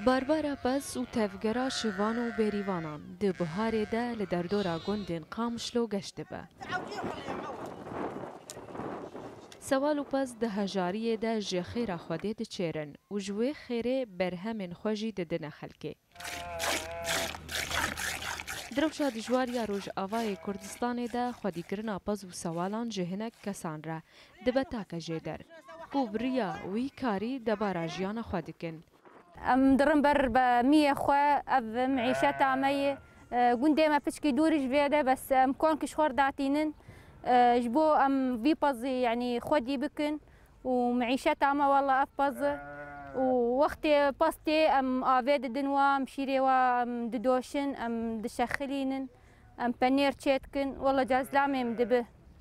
باربارا پس و تفگرا شوان و بریوانان ده بهاره ده لدردورا گندین قامشلو گشته به. سوال و پس ده هجاریه ده جخیره خوده ده چیرن و جوه خیره برهمن خوشی ده دنه خلکه. دروشا دجواریا روژ آوای کردستان ده خودی کرنا پز و سوالان جهنک کسان را دبتا که جدر. کوبریا وی کاری دبارا جیان خودکن. درم بر بمية خوا أب معيشة عمي قندي ما بتشكي دوري جبيدة بس كون كشخور داتينن جبو في بازي يعني خودي بكن ومعيشة عمي والله أفبازي ووقتي باستي آفيد دنوا مشيري ددوشن دشخلينن بانير تشيتكن والله جاز لامي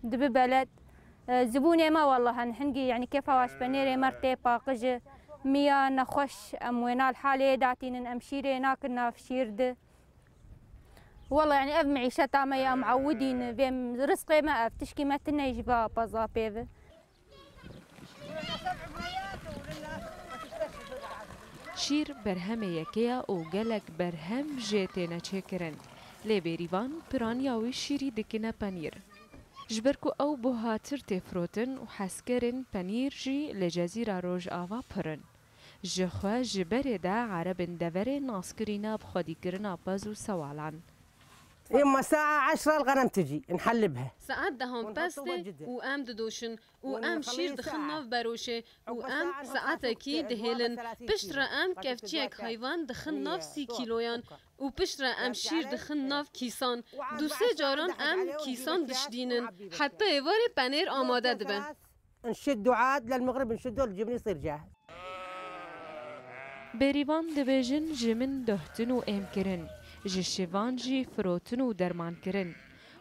دب بلد زبوني ما والله هنحنقي يعني كيف هواش بانيري مرتي باقجة ميا نخش وينا الحالة داتين أمشيري ناكلنا في شيرده والله يعني أب معيشة تامية معودين بهم رزقي ما أب تشكي ما تنيجبا بازا بيفه شیر برهم یکیا او گلک برهم جیته نچکرن لبریوان پرانیاوی شیری دکینه پنیر جبرکو او بهاتر تفروتن و حسکرن پنیر جی لجزیره روج آوا پرن جخوا جبره دا عربن دور ناسكرينا بخودي كرنا بازو سوالان إما ساعة 10 الغنم تجي نحلبها ساعات دهم باستي وام ددوشن وام شير دخلنا في باروشة وام ساعات اكيد دهيلن بشترا ام كفتشيك حيوان دخلنا في 6 كيلويان وبشترا ام شير دخلنا في كيسان دوسي جاران ام كيسان دشدينن حتى يواري بانير آماده دبن نشدو عاد للمغرب نشدو الجبن يصير جاهز بریوان دبیجن جمن دهتن و ام کرن جشوان جی فروتن و درمان کرن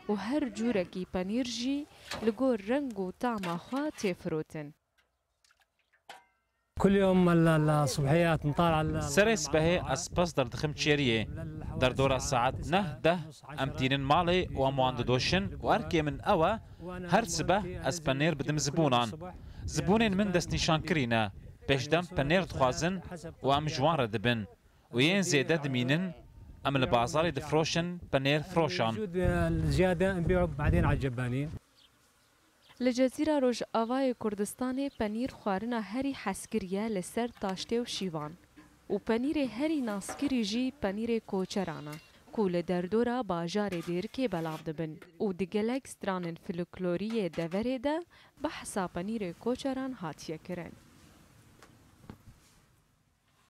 و هر جوره کی پنیر جی لگور رنگ و طعم خوا تفروتن كل يوم الصبحيات نطالع سرس به اسباس در دخم تشيريه در دورة ساعات نه ده امتينن مالي واموان دوشن واركي من اوا هر سبه اسبانير بدم زبونان زبونين من دست نشان كرينا بيشدم بنير دخوازن وام جوان ردبن وين زيادة دمينن ام البازار دفروشن بنير فروشان الزيادة نبيعوا بعدين على الجبانين لجزيرة روج آوای کردستان پنیر خوارنا هری حسکریه لسر تاشته و شیوان و پنیر هری ناسکری جی پنیر کوچرانا کول دردورا باجار دیر که بلاو دبن و دگلک سترانن فلکلوری دوره ده بحثا پنیر کوچران هاتیه کرن